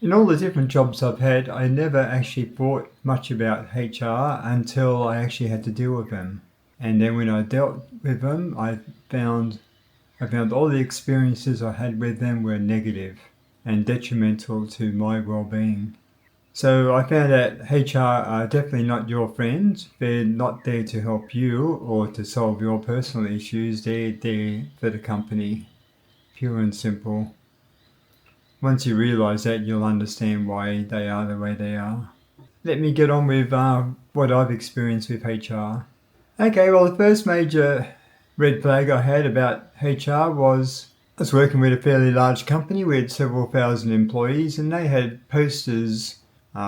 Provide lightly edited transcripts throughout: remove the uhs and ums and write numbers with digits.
In all the different jobs I've had, I never actually thought much about HR until I actually had to deal with them. And then when I dealt with them, I found all the experiences I had with them were negative and detrimental to my well-being. So I found that HR are definitely not your friends. They're not there to help you or to solve your personal issues. They're there for the company, pure and simple. Once you realise that, you'll understand why they are the way they are. Let me get on with what I've experienced with HR. Okay, well, the first major red flag I had about HR was I was working with a fairly large company. We had several thousand employees, and they had posters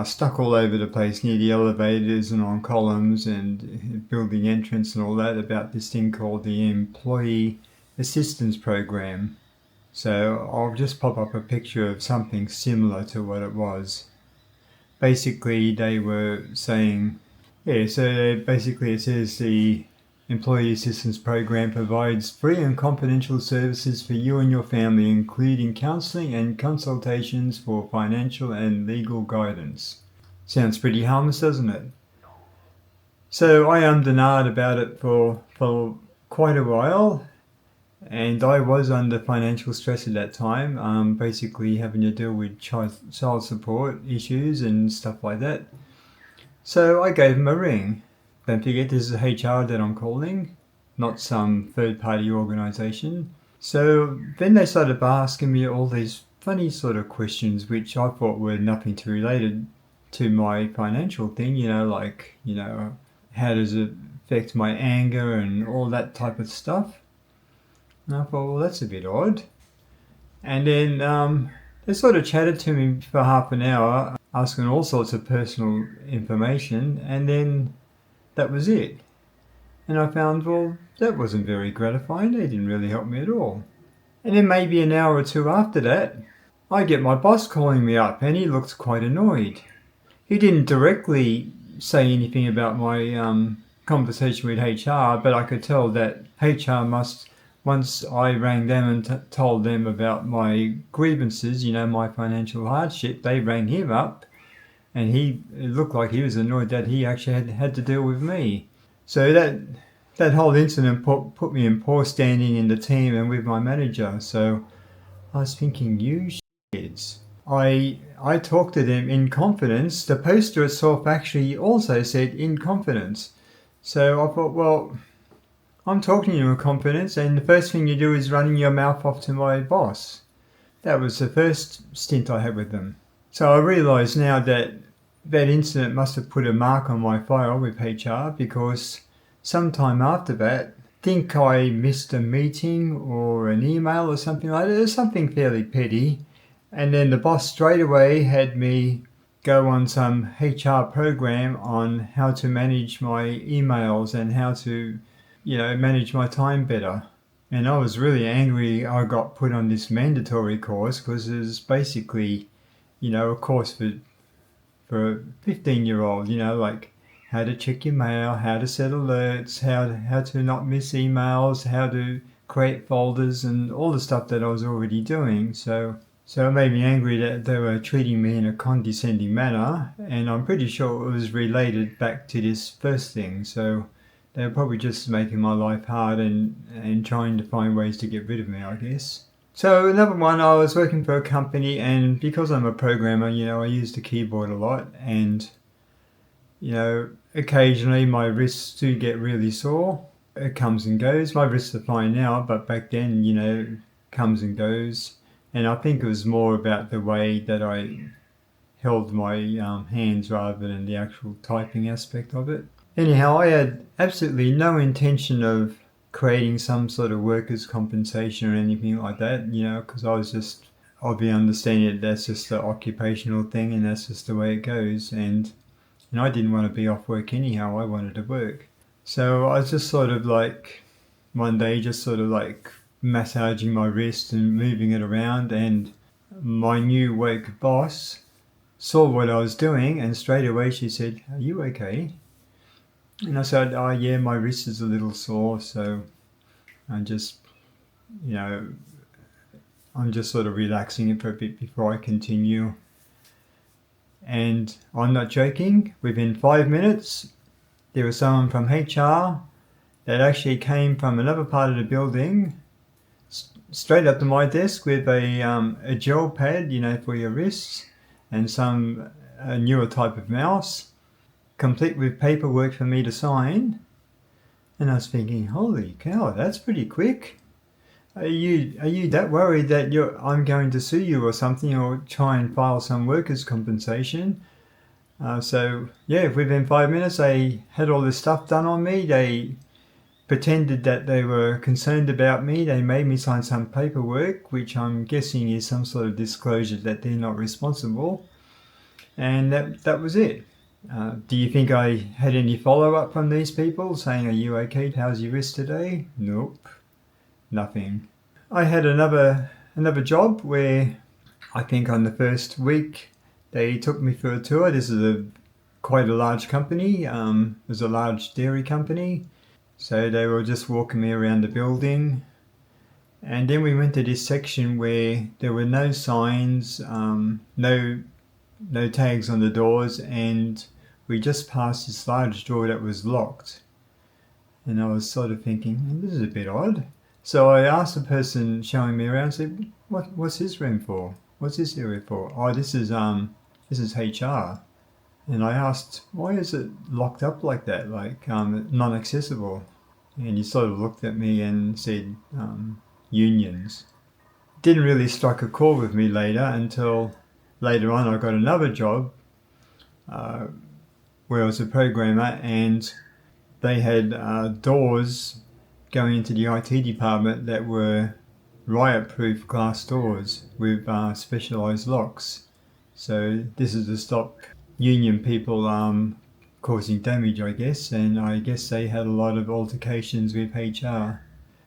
stuck all over the place near the elevators and on columns and building entrance and all that about this thing called the Employee Assistance Program. So I'll just pop up a picture of something similar to what it was. Basically, they were saying, so basically it says the Employee Assistance Program provides free and confidential services for you and your family, including counselling and consultations for financial and legal guidance. Sounds pretty harmless, doesn't it? So I ummed and ahed about it for quite a while, and I was under financial stress at that time, basically having to deal with child support issues and stuff like that. So I gave them a ring. Don't forget, this is HR that I'm calling, not some third-party organisation. So then they started asking me all these funny sort of questions, which I thought were nothing to related to my financial thing, how does it affect my anger and all that type of stuff. And I thought, well, that's a bit odd. And then they sort of chatted to me for half an hour, asking all sorts of personal information, and then that was it. And I found, well, that wasn't very gratifying. They didn't really help me at all. And then maybe an hour or two after that, I get my boss calling me up, and he looked quite annoyed. He didn't directly say anything about my conversation with HR, but I could tell that HR must, once I rang them and told them about my grievances, my financial hardship, they rang him up, and it looked like he was annoyed that he actually had to deal with me. So that whole incident put me in poor standing in the team and with my manager. So I was thinking, you kids. I talked to them in confidence. The poster itself actually also said in confidence. So I thought, well, I'm talking to you in confidence, and the first thing you do is running your mouth off to my boss. That was the first stint I had with them. So I realise now that that incident must have put a mark on my file with HR, because sometime after that, I think I missed a meeting or an email or something like that. It was something fairly petty. And then the boss straight away had me go on some HR program on how to manage my emails and how to, manage my time better. And I was really angry I got put on this mandatory course, because it was basically, a course for a 15-year-old, like how to check your mail, how to set alerts, how to not miss emails, how to create folders, and all the stuff that I was already doing. So it made me angry that they were treating me in a condescending manner, and I'm pretty sure it was related back to this first thing. So they were probably just making my life hard and trying to find ways to get rid of me, I guess. So another one, I was working for a company, and because I'm a programmer, I use the keyboard a lot, and occasionally my wrists do get really sore. It comes and goes. My wrists are fine now, but back then, comes and goes. And I think it was more about the way that I held my hands rather than the actual typing aspect of it. Anyhow, I had absolutely no intention of creating some sort of workers' compensation or anything like that, because I was just of the understanding that that's just an occupational thing and that's just the way it goes. And I didn't want to be off work anyhow. I wanted to work. So I was just sort of like, one day, just sort of like massaging my wrist and moving it around, and my new woke boss saw what I was doing, and straight away she said, "Are you okay?" And I said, "Oh yeah, my wrist is a little sore, so I'm just sort of relaxing it for a bit before I continue." And I'm not joking, within 5 minutes, there was someone from HR that actually came from another part of the building straight up to my desk with a gel pad, for your wrists, and some newer type of mouse, complete with paperwork for me to sign. And I was thinking, holy cow, that's pretty quick. Are you that worried that I'm going to sue you or something, or try and file some workers' compensation? So yeah, within 5 minutes they had all this stuff done on me. They pretended that they were concerned about me. They made me sign some paperwork, which I'm guessing is some sort of disclosure that they're not responsible. And that was it. Do you think I had any follow-up from these people saying, are you okay? How's your wrist today? Nope. Nothing. I had another job where I think on the first week they took me for a tour. This is quite a large company. It was a large dairy company. So they were just walking me around the building. And then we went to this section where there were no signs, no tags on the doors, and we just passed this large door that was locked. And I was sort of thinking, this is a bit odd. So I asked the person showing me around, said, what's this room for? What's this area for? Oh, this is HR. And I asked, why is it locked up like that, like non-accessible? And he sort of looked at me and said, unions. Didn't really strike a chord with me until later on I got another job where I was a programmer, and they had doors going into the IT department that were riot-proof glass doors with specialised locks. So this is to stop union people causing damage, I guess, and I guess they had a lot of altercations with HR.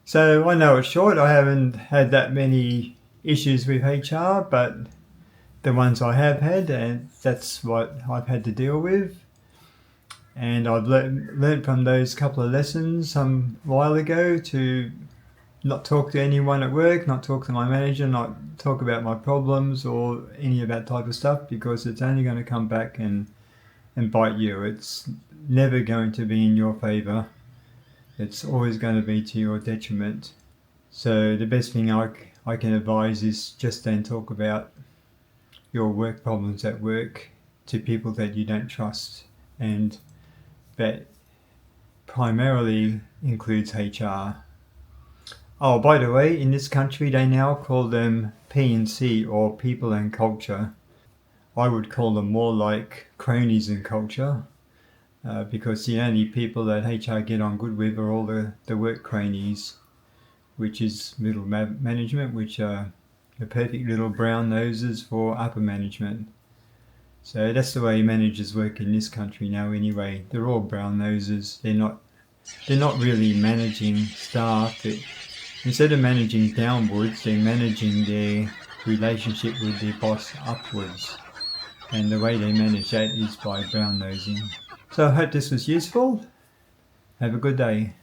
So I know it's short, I haven't had that many issues with HR, but the ones I have had, and that's what I've had to deal with. And I've learned from those couple of lessons some while ago to not talk to anyone at work, not talk to my manager, not talk about my problems or any of that type of stuff, because it's only going to come back and bite you. It's never going to be in your favour. It's always going to be to your detriment. So the best thing I can advise is just don't talk about your work problems at work to people that you don't trust, and that primarily includes HR. Oh, by the way, in this country they now call them P&C, or people and culture. I would call them more like cronies and culture, because the only people that HR get on good with are all the work cronies, which is middle management, which are the perfect little brown noses for upper management. So that's the way managers work in this country now anyway. They're all brown noses. They're not really managing staff. Instead of managing downwards, they're managing their relationship with their boss upwards. And the way they manage that is by brown nosing. So I hope this was useful. Have a good day.